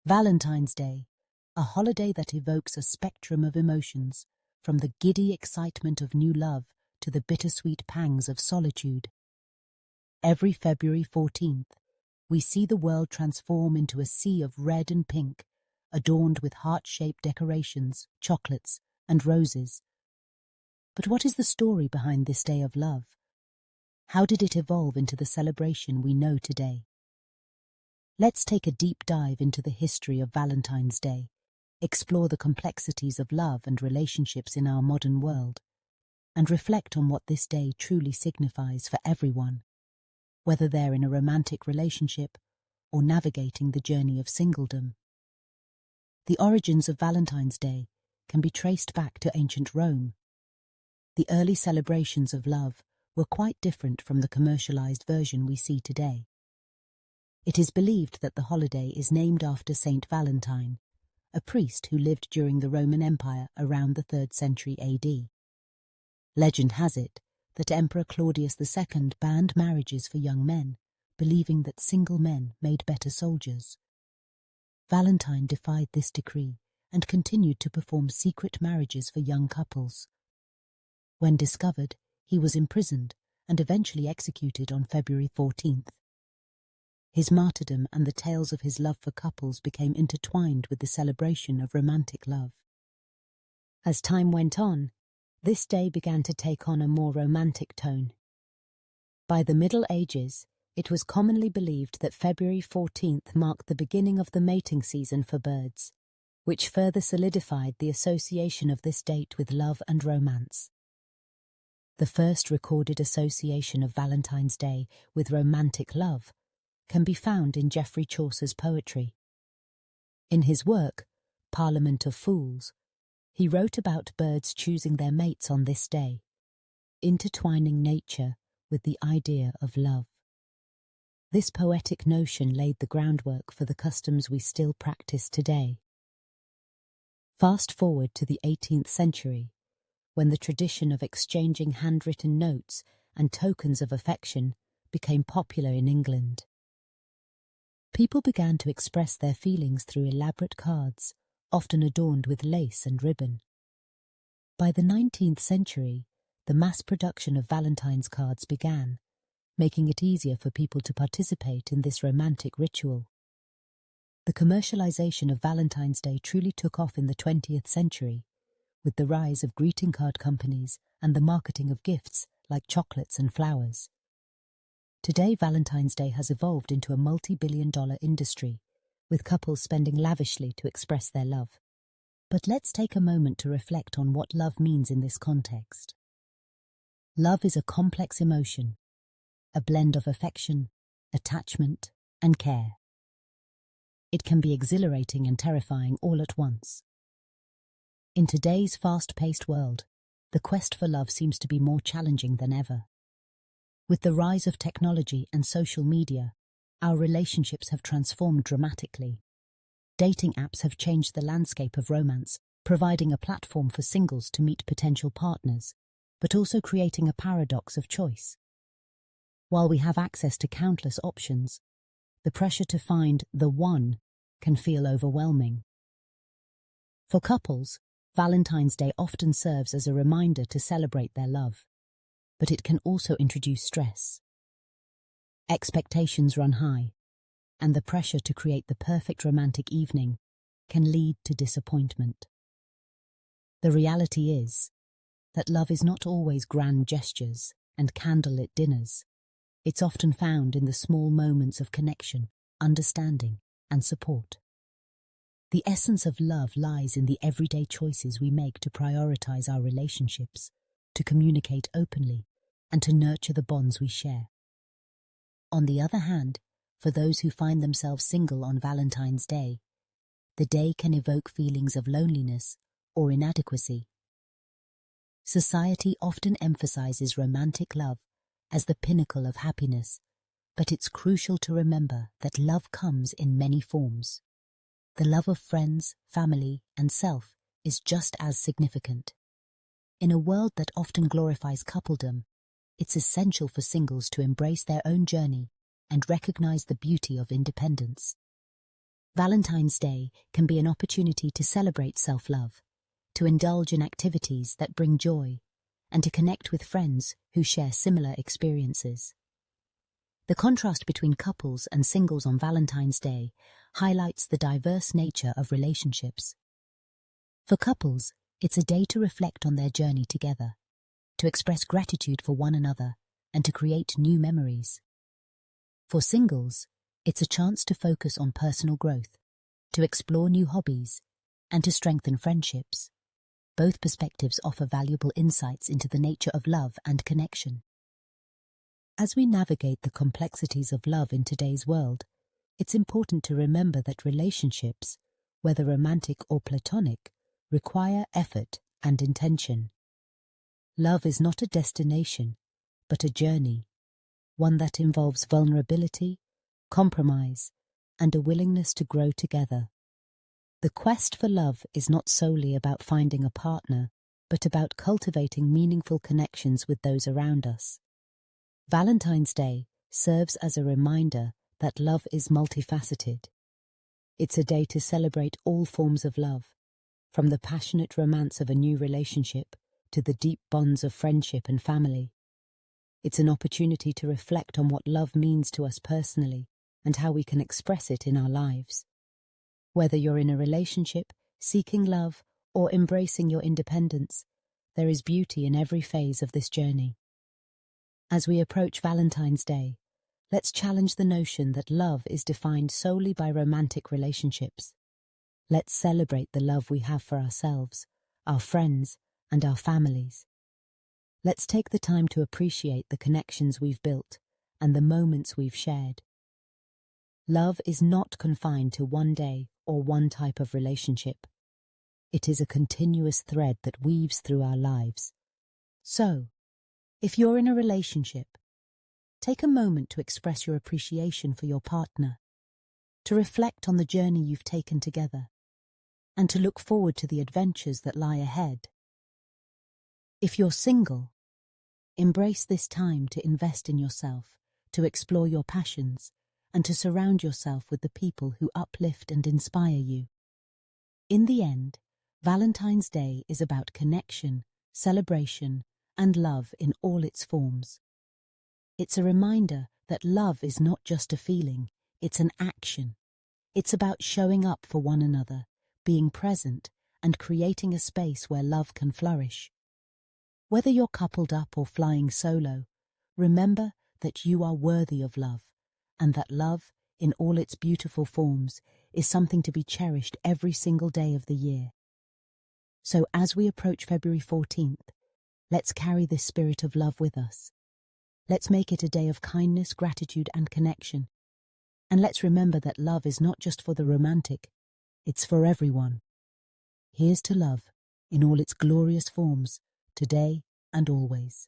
Valentine's Day, a holiday that evokes a spectrum of emotions, from the giddy excitement of new love to the bittersweet pangs of solitude. Every February 14th, we see the world transform into a sea of red and pink, adorned with heart-shaped decorations, chocolates, and roses. But what is the story behind this day of love? How did it evolve into the celebration we know today? Let's take a deep dive into the history of Valentine's Day, explore the complexities of love and relationships in our modern world, and reflect on what this day truly signifies for everyone, whether they're in a romantic relationship or navigating the journey of singledom. The origins of Valentine's Day can be traced back to ancient Rome. The early celebrations of love were quite different from the commercialized version we see today. It is believed that the holiday is named after Saint Valentine, a priest who lived during the Roman Empire around the 3rd century AD. Legend has it that Emperor Claudius II banned marriages for young men, believing that single men made better soldiers. Valentine defied this decree and continued to perform secret marriages for young couples. When discovered, he was imprisoned and eventually executed on February 14th. His martyrdom and the tales of his love for couples became intertwined with the celebration of romantic love. As time went on, this day began to take on a more romantic tone. By the Middle Ages, it was commonly believed that February 14th marked the beginning of the mating season for birds, which further solidified the association of this date with love and romance. The first recorded association of Valentine's Day with romantic love can be found in Geoffrey Chaucer's poetry. In his work, Parliament of Fools, he wrote about birds choosing their mates on this day, intertwining nature with the idea of love. This poetic notion laid the groundwork for the customs we still practice today. Fast forward to the 18th century, when the tradition of exchanging handwritten notes and tokens of affection became popular in England. People began to express their feelings through elaborate cards, often adorned with lace and ribbon. By the 19th century, the mass production of Valentine's cards began, making it easier for people to participate in this romantic ritual. The commercialization of Valentine's Day truly took off in the 20th century, with the rise of greeting card companies and the marketing of gifts like chocolates and flowers. Today, Valentine's Day has evolved into a multi-billion-dollar industry, with couples spending lavishly to express their love. But let's take a moment to reflect on what love means in this context. Love is a complex emotion, a blend of affection, attachment, and care. It can be exhilarating and terrifying all at once. In today's fast-paced world, the quest for love seems to be more challenging than ever. With the rise of technology and social media, our relationships have transformed dramatically. Dating apps have changed the landscape of romance, providing a platform for singles to meet potential partners, but also creating a paradox of choice. While we have access to countless options, the pressure to find the one can feel overwhelming. For couples, Valentine's Day often serves as a reminder to celebrate their love, but it can also introduce stress. Expectations run high, and the pressure to create the perfect romantic evening can lead to disappointment. The reality is that love is not always grand gestures and candlelit dinners. It's often found in the small moments of connection, understanding, and support. The essence of love lies in the everyday choices we make to prioritize our relationships, to communicate openly, and to nurture the bonds we share. On the other hand, for those who find themselves single on Valentine's Day, the day can evoke feelings of loneliness or inadequacy. Society often emphasizes romantic love as the pinnacle of happiness, but it's crucial to remember that love comes in many forms. The love of friends, family, and self is just as significant. In a world that often glorifies coupledom, it's essential for singles to embrace their own journey and recognize the beauty of independence. Valentine's Day can be an opportunity to celebrate self-love, to indulge in activities that bring joy, and to connect with friends who share similar experiences. The contrast between couples and singles on Valentine's Day highlights the diverse nature of relationships. For couples, it's a day to reflect on their journey together, to express gratitude for one another, and to create new memories. For singles, it's a chance to focus on personal growth, to explore new hobbies, and to strengthen friendships. Both perspectives offer valuable insights into the nature of love and connection. As we navigate the complexities of love in today's world, it's important to remember that relationships, whether romantic or platonic, require effort and intention. Love is not a destination, but a journey, one that involves vulnerability, compromise, and a willingness to grow together. The quest for love is not solely about finding a partner, but about cultivating meaningful connections with those around us. Valentine's Day serves as a reminder that love is multifaceted. It's a day to celebrate all forms of love, from the passionate romance of a new relationship to the deep bonds of friendship and family. It's an opportunity to reflect on what love means to us personally and how we can express it in our lives. Whether you're in a relationship, seeking love, or embracing your independence, there is beauty in every phase of this journey. As we approach Valentine's Day, let's challenge the notion that love is defined solely by romantic relationships. Let's celebrate the love we have for ourselves, our friends, and our families. Let's take the time to appreciate the connections we've built and the moments we've shared. Love is not confined to one day or one type of relationship. It is a continuous thread that weaves through our lives. So, if you're in a relationship, take a moment to express your appreciation for your partner, to reflect on the journey you've taken together, and to look forward to the adventures that lie ahead. If you're single, embrace this time to invest in yourself, to explore your passions, and to surround yourself with the people who uplift and inspire you. In the end, Valentine's Day is about connection, celebration, and love in all its forms. It's a reminder that love is not just a feeling, it's an action. It's about showing up for one another, being present, and creating a space where love can flourish. Whether you're coupled up or flying solo, remember that you are worthy of love, and that love, in all its beautiful forms, is something to be cherished every single day of the year. So as we approach February 14th, let's carry this spirit of love with us. Let's make it a day of kindness, gratitude, and connection. And let's remember that love is not just for the romantic, it's for everyone. Here's to love, in all its glorious forms, today and always.